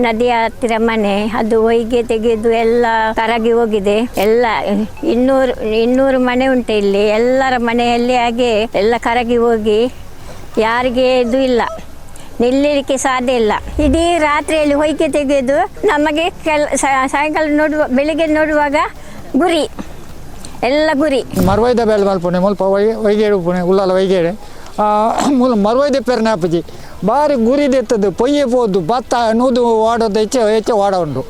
ನದಿಯ ಹತ್ತಿರ ಮನೆ, ಅದು ಹೊಯ್ಗೆ ತೆಗೆದು ಎಲ್ಲ ಕರಗಿ ಹೋಗಿದೆ. ಎಲ್ಲ 200 ಮನೆ ಉಂಟು ಇಲ್ಲಿ. ಎಲ್ಲರ ಮನೆಯಲ್ಲಿ ಹಾಗೆ ಎಲ್ಲ ಕರಗಿ ಹೋಗಿ ಯಾರಿಗೆ ಇದು ಇಲ್ಲ, ನಿಲ್ಲಲಿಕ್ಕೆ ಸಾಧ್ಯ ಇಲ್ಲ. ಇಡೀ ರಾತ್ರಿಯಲ್ಲಿ ಹೊಯ್ಗೆ ತೆಗೆದು ನಮಗೆ ಸಾಯಂಕಾಲ ಬೆಳಿಗ್ಗೆ ನೋಡುವಾಗ ಗುರಿ ಎಲ್ಲ ಗುರಿ ಮರವೈದ ಬೇಳೆ ಮಲ್ಪುಣೆ ಮುಲ್ಪ ವೈಗೇಡು ಪುಣೆ ಉಳ್ಳಾಲ ವೈಗೇಡೆ ಮರವೈದೆ ಪೆರ್ನೆ ಅಪ್ಪಜಿ ಬಾರಿ ಗುರಿದೆತ್ತದು ಪೊಯ್ಯೆ ಪೋದು ಭತ್ತ ನೂದು ವಾಡೋದು ಹೆಚ್ಚೆ ವಾಡ ಉಂಡು.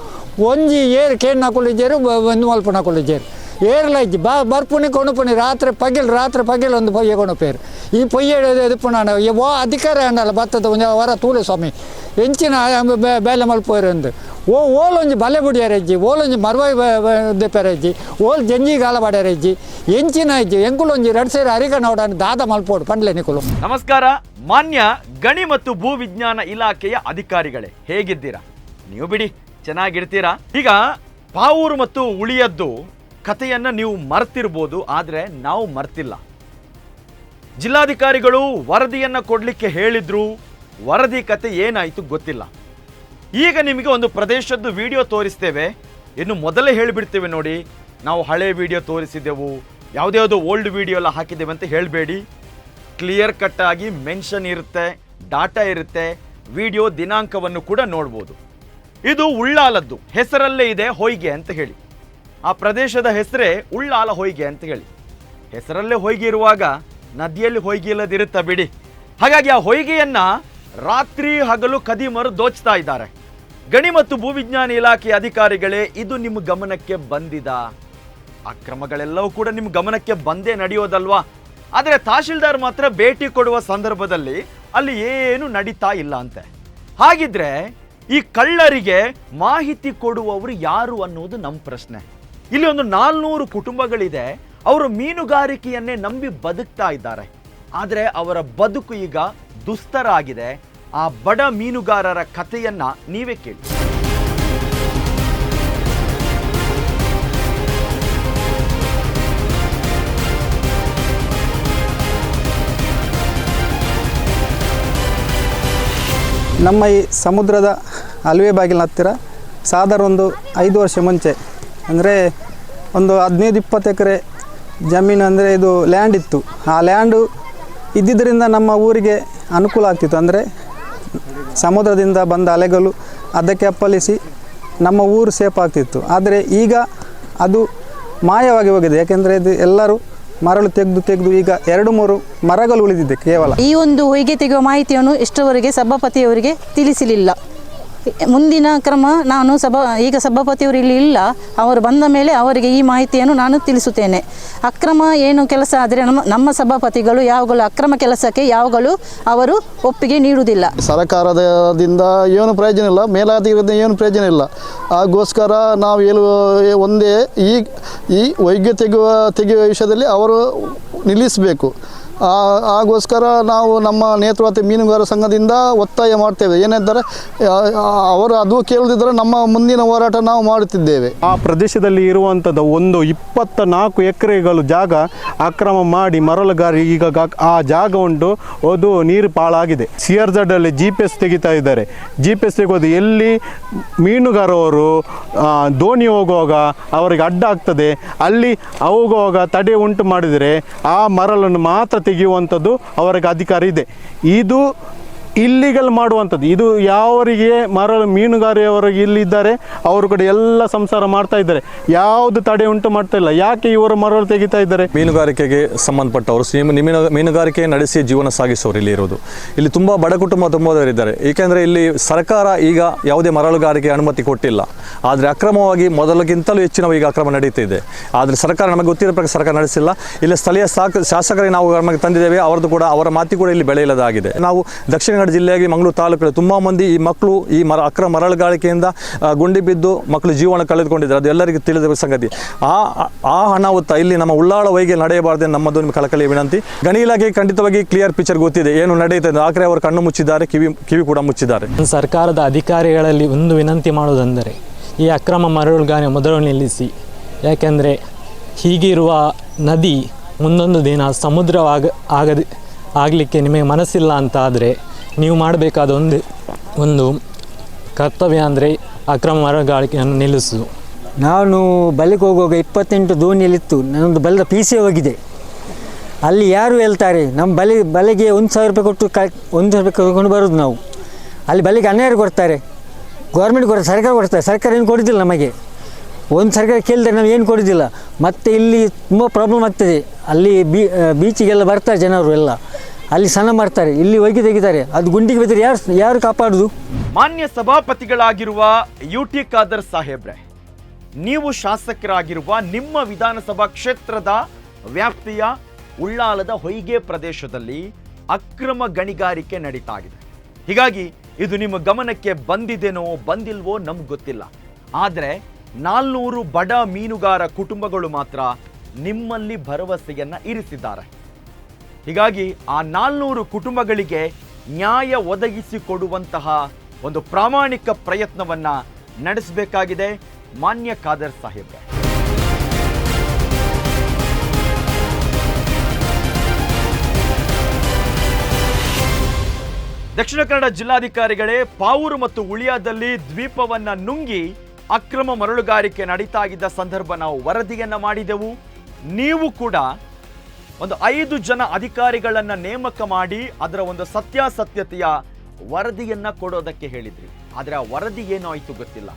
ಒಂಜಿ ಏರು ಕೇಣ್ ಹಾಕೊಳ್ಳಿದ್ದೇರು ಒಂದು ಮಲ್ಪುಣ ಹಾಕೊಳ್ಳಿದ್ದೇರು ಏರ್ಲೈಜಿ ಬರ್ಪುಣಿ ಕೊಣುಪುಣಿ ರಾತ್ರಿ ಪಗಿಲ್ ಒಂದು ಪೊಯ್ಯೆ ಕೊಣುಪೇರು. ಈ ಪೊಯ್ಯೆ ಪುಣ ಓ ಅಧಿಕಾರ ಅಂಡಲ್ಲ ಭತ್ತದ ಒಂಜ ವರ ತೂಲೆ ಸ್ವಾಮಿ ಎಂಚಿನ ಬೇಲೆ ಮಲ್ಪೋರು ಅಂದು ಓಲೊಂಜಿ ಬಲೆ ಬುಡಿಯಾರಜ್ಜಿ ಓಲೊಂಜಿ ಮರವೈ ದೆಪ್ಪೆರಜ್ಜಿ ಓಲ್ ಜಂಜಿ ಗಾಲ ಬಾಡ್ಯಾರಜ್ಜಿ ಎಂಚಿನ ಅಜ್ಜಿ ಎಂಕುಲೊಂಜಿ 2 ಸೇರಿ ಅರಿಕ ನೋಡಾನ ದಾದ ಮಲ್ಪೋಡು ಪಂಡ್ಲೆ ನಿಕುಲು. ನಮಸ್ಕಾರ ಮಾನ್ಯ ಗಣಿ ಮತ್ತು ಭೂ ವಿಜ್ಞಾನ ಇಲಾಖೆಯ ಅಧಿಕಾರಿಗಳೇ, ಹೇಗಿದ್ದೀರಾ? ನೀವು ಬಿಡಿ ಚೆನ್ನಾಗಿರ್ತೀರಾ. ಈಗ ಪಾವೂರು ಮತ್ತು ಉಳಿಯದ್ದು ಕಥೆಯನ್ನು ನೀವು ಮರ್ತಿರ್ಬೋದು, ಆದರೆ ನಾವು ಮರ್ತಿಲ್ಲ. ಜಿಲ್ಲಾಧಿಕಾರಿಗಳು ವರದಿಯನ್ನು ಕೊಡಲಿಕ್ಕೆ ಹೇಳಿದ್ರು, ವರದಿ ಕತೆ ಏನಾಯಿತು ಗೊತ್ತಿಲ್ಲ. ಈಗ ನಿಮಗೆ ಒಂದು ಪ್ರದೇಶದ್ದು ವಿಡಿಯೋ ತೋರಿಸ್ತೇವೆ. ಇನ್ನು ಮೊದಲೇ ಹೇಳಿಬಿಡ್ತೇವೆ ನೋಡಿ, ನಾವು ಹಳೆ ವಿಡಿಯೋ ತೋರಿಸಿದೆವು, ಯಾವುದ್ಯಾವುದೋ ಓಲ್ಡ್ ವಿಡಿಯೋ ಎಲ್ಲ ಹಾಕಿದ್ದೇವೆ ಅಂತ ಹೇಳಬೇಡಿ. ಕ್ಲಿಯರ್ ಕಟ್ ಆಗಿ ಮೆನ್ಷನ್ ಇರುತ್ತೆ, ಡಾಟಾ ಇರುತ್ತೆ, ವಿಡಿಯೋ ದಿನಾಂಕವನ್ನು ಕೂಡ ನೋಡ್ಬೋದು. ಇದು ಉಳ್ಳಾಲದ್ದು, ಹೆಸರಲ್ಲೇ ಇದೆ ಹೊಯ್ಗೆ ಅಂತ ಹೇಳಿ. ಆ ಪ್ರದೇಶದ ಹೆಸರೇ ಉಳ್ಳಾಲ ಹೊಯ್ಗೆ ಅಂತ ಹೇಳಿ. ಹೆಸರಲ್ಲೇ ಹೊಯ್ಗೆ ಇರುವಾಗ ನದಿಯಲ್ಲಿ ಹೊಯ್ಗೆ ಇಲ್ಲದಿರುತ್ತಾ ಬಿಡಿ. ಹಾಗಾಗಿ ಆ ಹೊಯ್ಗೆಯನ್ನ ರಾತ್ರಿ ಹಗಲು ಕದಿಮರು ದೋಚ್ತಾ ಇದ್ದಾರೆ. ಗಣಿ ಮತ್ತು ಭೂವಿಜ್ಞಾನ ಇಲಾಖೆಯ ಅಧಿಕಾರಿಗಳೇ, ಇದು ನಿಮ್ಮ ಗಮನಕ್ಕೆ ಬಂದಿದ ಅಕ್ರಮಗಳೆಲ್ಲವೂ ಕೂಡ ನಿಮ್ಮ ಗಮನಕ್ಕೆ ಬಂದೇ ನಡೆಯೋದಲ್ವಾ? ಆದರೆ ತಹಶೀಲ್ದಾರ್ ಮಾತ್ರ ಭೇಟಿ ಕೊಡುವ ಸಂದರ್ಭದಲ್ಲಿ ಅಲ್ಲಿ ಏನು ನಡೀತಾ ಇಲ್ಲ ಅಂತೆ. ಹಾಗಿದ್ರೆ ಈ ಕಳ್ಳರಿಗೆ ಮಾಹಿತಿ ಕೊಡುವವರು ಯಾರು ಅನ್ನೋದು ನಮ್ಮ ಪ್ರಶ್ನೆ. ಇಲ್ಲಿ ಒಂದು 400 ಕುಟುಂಬಗಳಿದೆ. ಅವರು ಮೀನುಗಾರಿಕೆಯನ್ನೇ ನಂಬಿ ಬದುಕ್ತಾ ಇದ್ದಾರೆ. ಆದರೆ ಅವರ ಬದುಕು ಈಗ ದುಸ್ತರ ಆಗಿದೆ. ಆ ಬಡ ಮೀನುಗಾರರ ಕಥೆಯನ್ನ ನೀವೇ ಕೇಳಿ. ನಮ್ಮ ಈ ಸಮುದ್ರದ ಅಲ್ವೆ ಬಾಗಿಲಿನ ಹತ್ತಿರ ಸಾಧಾರಣ ಒಂದು 5 ವರ್ಷ ಮುಂಚೆ, ಅಂದರೆ ಒಂದು 15-20 ಎಕರೆ ಜಮೀನು, ಅಂದರೆ ಇದು ಲ್ಯಾಂಡ್ ಇತ್ತು. ಆ ಲ್ಯಾಂಡು ಇದ್ದಿದ್ದರಿಂದ ನಮ್ಮ ಊರಿಗೆ ಅನುಕೂಲ ಆಗ್ತಿತ್ತು. ಅಂದರೆ ಸಮುದ್ರದಿಂದ ಬಂದ ಅಲೆಗಳು ಅದಕ್ಕೆ ಅಪ್ಪಳಿಸಿ ನಮ್ಮ ಊರು ಸೇಫ್ ಆಗ್ತಿತ್ತು. ಆದರೆ ಈಗ ಅದು ಮಾಯವಾಗಿ ಹೋಗಿದೆ. ಯಾಕೆಂದರೆ ಇದು ಎಲ್ಲರೂ ಮರಳು ತೆಗೆದು ಈಗ 2-3 ಮರಗಳು ಉಳಿದಿದೆ ಕೇವಲ. ಈ ಒಂದು ಹೊಯ್ಗೆ ತೆಗೆಯುವ ಮಾಹಿತಿಯನ್ನು ಇಷ್ಟರವರೆಗೆ ಸಭಾಪತಿಯವರಿಗೆ ತಿಳಿಸಲಿಲ್ಲ. ಮುಂದಿನ ಕ್ರಮ ನಾನು ಈಗ ಸಭಾಪತಿಯವರು ಇಲ್ಲಿ ಇಲ್ಲ, ಅವರು ಬಂದ ಮೇಲೆ ಅವರಿಗೆ ಈ ಮಾಹಿತಿಯನ್ನು ನಾನು ತಿಳಿಸುತ್ತೇನೆ. ಅಕ್ರಮ ಏನು ಕೆಲಸ ಆದರೆ ನಮ್ಮ ಸಭಾಪತಿಗಳು ಯಾವಾಗಲೂ ಅಕ್ರಮ ಕೆಲಸಕ್ಕೆ ಯಾವಾಗಲೂ ಅವರು ಒಪ್ಪಿಗೆ ನೀಡುವುದಿಲ್ಲ. ಸರ್ಕಾರದಿಂದ ಏನು ಪ್ರಯೋಜನ ಇಲ್ಲ, ಮೇಲಾಧಿಕಾರಿಯಿಂದ ಏನು ಪ್ರಯೋಜನ ಇಲ್ಲ. ಹಾಗೋಸ್ಕರ ನಾವು ಒಂದೇ ಈ ಹೊಯ್ಗೆ ತೆಗೆಯುವ ವಿಷಯದಲ್ಲಿ ಅವರು ನಿಲ್ಲಿಸಬೇಕು. ಹಾಗೋಸ್ಕರ ನಾವು ನಮ್ಮ ನೇತೃತ್ವ ಮೀನುಗಾರ ಸಂಘದಿಂದ ಒತ್ತಾಯ ಮಾಡ್ತೇವೆ. ಏನೆಂದರೆ ಅವರು ಅದು ಕೇಳದಿದ್ದರೆ ನಮ್ಮ ಮುಂದಿನ ಹೋರಾಟ ನಾವು ಮಾಡುತ್ತಿದ್ದೇವೆ. ಆ ಪ್ರದೇಶದಲ್ಲಿ ಇರುವಂಥದ್ದು ಒಂದು 24 ಎಕರೆಗಳು ಜಾಗ ಅಕ್ರಮ ಮಾಡಿ ಮರಳುಗಾರಿ ಈಗ ಆ ಜಾಗ ಉಂಟು, ಅದು ನೀರು ಪಾಳಾಗಿದೆ. CRZ ಅಲ್ಲಿ GPS ತೆಗಿತಾ ಇದ್ದಾರೆ. GPS ತೆಗೆದು ಎಲ್ಲಿ ಮೀನುಗಾರವರು ದೋಣಿ ಹೋಗುವಾಗ ಅವರಿಗೆ ಅಡ್ಡ ಆಗ್ತದೆ, ಅಲ್ಲಿ ಹೋಗುವಾಗ ತಡೆ ಉಂಟು ಮಾಡಿದರೆ ಆ ಮರಳನ್ನು ಮಾತ್ರ ತೆಗೆಯುವಂಥದ್ದು ಅವರಿಗೆ ಅಧಿಕಾರ ಇದೆ. ಇದು ಇಲ್ಲಿಗಲ್ ಮಾಡುವಂಥದ್ದು. ಇದು ಯಾವರಿಗೆ ಮರಳು ಮೀನುಗಾರಿಯವರಿಗೆ ಇಲ್ಲಿದ್ದಾರೆ ಅವರು ಕೂಡ ಎಲ್ಲ ಸಂಸಾರ ಮಾಡ್ತಾ ಇದ್ದಾರೆ, ಯಾವುದು ತಡೆ ಉಂಟು ಮಾಡ್ತಾ ಇಲ್ಲ. ಯಾಕೆ ಇವರು ಮರಳು ತೆಗಿತಾ ಇದ್ದಾರೆ? ಮೀನುಗಾರಿಕೆಗೆ ಸಂಬಂಧಪಟ್ಟವರು ಮೀನುಗಾರಿಕೆ ನಡೆಸಿ ಜೀವನ ಸಾಗಿಸೋರು ಇಲ್ಲಿ ಇರೋದು. ಇಲ್ಲಿ ತುಂಬ ಬಡ ಕುಟುಂಬ ತುಂಬದವರಿದ್ದಾರೆ. ಏಕೆಂದರೆ ಇಲ್ಲಿ ಸರ್ಕಾರ ಈಗ ಯಾವುದೇ ಮರಳುಗಾರಿಕೆ ಅನುಮತಿ ಕೊಟ್ಟಿಲ್ಲ. ಆದರೆ ಅಕ್ರಮವಾಗಿ ಮೊದಲಿಗಿಂತಲೂ ಹೆಚ್ಚಿನ ಈಗ ಅಕ್ರಮ ನಡೀತಿದೆ. ಆದರೆ ಸರ್ಕಾರ ನಮಗೆ ಗೊತ್ತಿರೋ ಪ್ರಕಾರ ಸರ್ಕಾರ ನಡೆಸಿಲ್ಲ. ಇಲ್ಲಿ ಸ್ಥಳೀಯ ಶಾಸಕರಿಗೆ ನಾವು ನಮಗೆ ತಂದಿದ್ದೇವೆ, ಅವರದ್ದು ಕೂಡ ಅವರ ಮಾತಿ ಕೂಡ ಇಲ್ಲಿ ಬೆಳೆ ಇಲ್ಲದಾಗಿದೆ. ನಾವು ದಕ್ಷಿಣ ಕನ್ನಡ ಜಿಲ್ಲೆಯಾಗಿ ಮಂಗಳೂರು ತಾಲೂಕಲ್ಲಿ ತುಂಬ ಮಂದಿ ಈ ಮಕ್ಕಳು ಈ ಅಕ್ರಮ ಮರಳುಗಾರಿಕೆಯಿಂದ ಗುಂಡಿ ಬಿದ್ದು ಮಕ್ಕಳು ಜೀವನ ಕಳೆದುಕೊಂಡಿದ್ದಾರೆ. ಅದು ಎಲ್ಲರಿಗೂ ತಿಳಿದ ಸಂಗತಿ. ಆ ಅನಾಹುತ ಇಲ್ಲಿ ನಮ್ಮ ಉಳ್ಳಾಳ ಹೊಯ್ಗೆ ನಡೆಯಬಾರದೆ ನಮ್ಮದು ನಿಮ್ಮ ಕಳಕಳಿಯ ವಿನಂತಿ. ಗಣಿ ಇಲಾಖೆ ಖಂಡಿತವಾಗಿ ಕ್ಲಿಯರ್ ಪಿಕ್ಚರ್ ಗೊತ್ತಿದೆ ಏನು ನಡೆಯುತ್ತದೆ. ಆಖರೆ ಅವರು ಕಣ್ಣು ಮುಚ್ಚಿದ್ದಾರೆ, ಕಿವಿ ಕೂಡ ಮುಚ್ಚಿದ್ದಾರೆ. ಸರ್ಕಾರದ ಅಧಿಕಾರಿಗಳಲ್ಲಿ ಒಂದು ವಿನಂತಿ ಮಾಡುವುದೆಂದರೆ ಈ ಅಕ್ರಮ ಮರಳುಗಾರಿಕೆ ಮೊದಲು ನಿಲ್ಲಿಸಿ. ಯಾಕೆಂದರೆ ಹೀಗಿರುವ ನದಿ ಮುಂದೊಂದು ದಿನ ಆಗಲಿಕ್ಕೆ ನಿಮಗೆ ಮನಸ್ಸಿಲ್ಲ ಅಂತ ಆದರೆ ನೀವು ಮಾಡಬೇಕಾದ ಒಂದು ಕರ್ತವ್ಯ ಅಂದರೆ ಅಕ್ರಮ ಮರಳುಗಾರಿಕೆಯನ್ನು ನಿಲ್ಲಿಸುವುದು. ನಾನು ಬಲಿಗೆ ಹೋಗುವಾಗ 28 ದೋಣಿಯಲ್ಲಿತ್ತು. ನನ್ನೊಂದು ಬಲದ ಪಿ ಸಿ ಹೋಗಿದೆ. ಅಲ್ಲಿ ಯಾರು ಹೇಳ್ತಾರೆ ನಮ್ಮ ಬಲೆಗೆ 1,000 ರೂಪಾಯಿ ಕೊಟ್ಟು 1,000 ರೂಪಾಯಿ ಕೊಟ್ಟು ಬರೋದು ನಾವು. ಅಲ್ಲಿ ಬಲೆಗೆ 12 ಕೊಡ್ತಾರೆ, ಗೌರ್ಮೆಂಟ್ ಕೊಡ್ತಾರೆ, ಸರ್ಕಾರ ಕೊಡ್ತಾರೆ. ಸರ್ಕಾರ ಏನು ಕೊಡೋದಿಲ್ಲ ನಮಗೆ. ಒಂದು ಸರ್ಕಾರ ಕೇಳಿದ್ರೆ ನಾವು ಏನು ಕೊಡೋದಿಲ್ಲ. ಮತ್ತು ಇಲ್ಲಿ ತುಂಬ ಪ್ರಾಬ್ಲಮ್ ಆಗ್ತದೆ. ಅಲ್ಲಿ ಬೀಚಿಗೆಲ್ಲ ಬರ್ತಾರೆ ಜನರು ಎಲ್ಲ, ಅಲ್ಲಿ ಸ್ನಾನ ಮಾಡ್ತಾರೆ, ಇಲ್ಲಿ ಹೋಗಿ ತೆಗಿತಾರೆ. ಅದು ಗುಂಡಿಗೆ ಬಿದ್ದರೆ ಯಾರು ಕಾಪಾಡೋದು? ಮಾನ್ಯ ಸಭಾಪತಿಗಳಾಗಿರುವ UT ಖಾದರ್ ಸಾಹೇಬ್ರೆ, ನೀವು ಶಾಸಕರಾಗಿರುವ ನಿಮ್ಮ ವಿಧಾನಸಭಾ ಕ್ಷೇತ್ರದ ವ್ಯಾಪ್ತಿಯ ಉಳ್ಳಾಲದ ಹೊಯ್ಗೆ ಪ್ರದೇಶದಲ್ಲಿ ಅಕ್ರಮ ಗಣಿಗಾರಿಕೆ ನಡೀತಾ ಇದೆ. ಹೀಗಾಗಿ ಇದು ನಿಮ್ಮ ಗಮನಕ್ಕೆ ಬಂದಿದೆನೋ ಬಂದಿಲ್ವೋ ನಮ್ಗೆ ಗೊತ್ತಿಲ್ಲ. ಆದರೆ 400 ಬಡ ಮೀನುಗಾರ ಕುಟುಂಬಗಳು ಮಾತ್ರ ನಿಮ್ಮಲ್ಲಿ ಭರವಸೆಯನ್ನ ಇರಿಸಿದ್ದಾರೆ. ಹೀಗಾಗಿ ಆ 400 ಕುಟುಂಬಗಳಿಗೆ ನ್ಯಾಯ ಒದಗಿಸಿಕೊಡುವಂತಹ ಒಂದು ಪ್ರಾಮಾಣಿಕ ಪ್ರಯತ್ನವನ್ನ ನಡೆಸಬೇಕಾಗಿದೆ ಮಾನ್ಯ ಖಾದರ್ ಸಾಹೇಬ್ರೆ. ದಕ್ಷಿಣ ಕನ್ನಡ ಜಿಲ್ಲಾಧಿಕಾರಿಗಳೇ, ಪಾವೂರು ಮತ್ತು ಉಳಿಯಾದಲ್ಲಿ ದ್ವೀಪವನ್ನ ನುಂಗಿ ಅಕ್ರಮ ಮರಳುಗಾರಿಕೆ ನಡೀತಾ ಇದ್ದ ಸಂದರ್ಭ ನಾವು ವರದಿಯನ್ನ ಮಾಡಿದೆವು. ನೀವು ಕೂಡ ಒಂದು 5 ಜನ ಅಧಿಕಾರಿಗಳನ್ನ ನೇಮಕ ಮಾಡಿ ಅದರ ಒಂದು ಸತ್ಯಾಸತ್ಯತೆಯ ವರದಿಯನ್ನ ಕೊಡೋದಕ್ಕೆ ಹೇಳಿದ್ರಿ. ಆದರೆ ಆ ವರದಿ ಏನೋ ಆಯಿತು ಗೊತ್ತಿಲ್ಲ.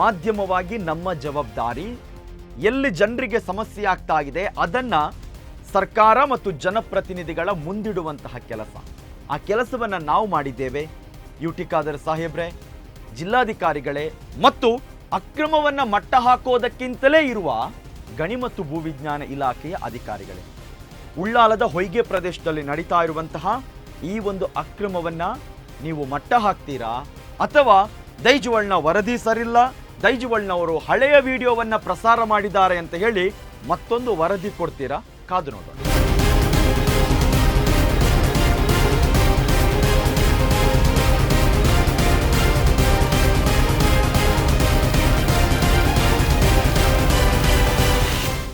ಮಾಧ್ಯಮವಾಗಿ ನಮ್ಮ ಜವಾಬ್ದಾರಿ, ಎಲ್ಲಿ ಜನರಿಗೆ ಸಮಸ್ಯೆ ಆಗ್ತಾ ಇದೆ ಅದನ್ನ ಸರ್ಕಾರ ಮತ್ತು ಜನಪ್ರತಿನಿಧಿಗಳ ಮುಂದಿಡುವಂತಹ ಕೆಲಸ. ಆ ಕೆಲಸವನ್ನ ನಾವು ಮಾಡಿದ್ದೇವೆ. UT ಖಾದರ್ ಸಾಹೇಬ್ರೆ, ಜಿಲ್ಲಾಧಿಕಾರಿಗಳೇ ಮತ್ತು ಅಕ್ರಮವನ್ನ ಮಟ್ಟ ಹಾಕೋದಕ್ಕಿಂತಲೇ ಇರುವ ಗಣಿ ಮತ್ತು ಭೂವಿಜ್ಞಾನ ಇಲಾಖೆಯ ಅಧಿಕಾರಿಗಳೇ, ಉಳ್ಳಾಲದ ಹೊಯ್ಗೆ ಪ್ರದೇಶದಲ್ಲಿ ನಡೀತಾ ಇರುವಂತಹ ಈ ಒಂದು ಅಕ್ರಮವನ್ನ ನೀವು ಮಟ್ಟ ಹಾಕ್ತೀರಾ, ಅಥವಾ ದೈಜುವಳ್ನ ವರದಿ ಸರಿಲ್ಲ, ದೈಜುವಳ್ನವರು ಹಳೆಯ ವಿಡಿಯೋವನ್ನ ಪ್ರಸಾರ ಮಾಡಿದ್ದಾರೆ ಅಂತ ಹೇಳಿ ಮತ್ತೊಂದು ವರದಿ ಕೊಡ್ತೀರಾ? ಕಾದು ನೋಡೋಣ.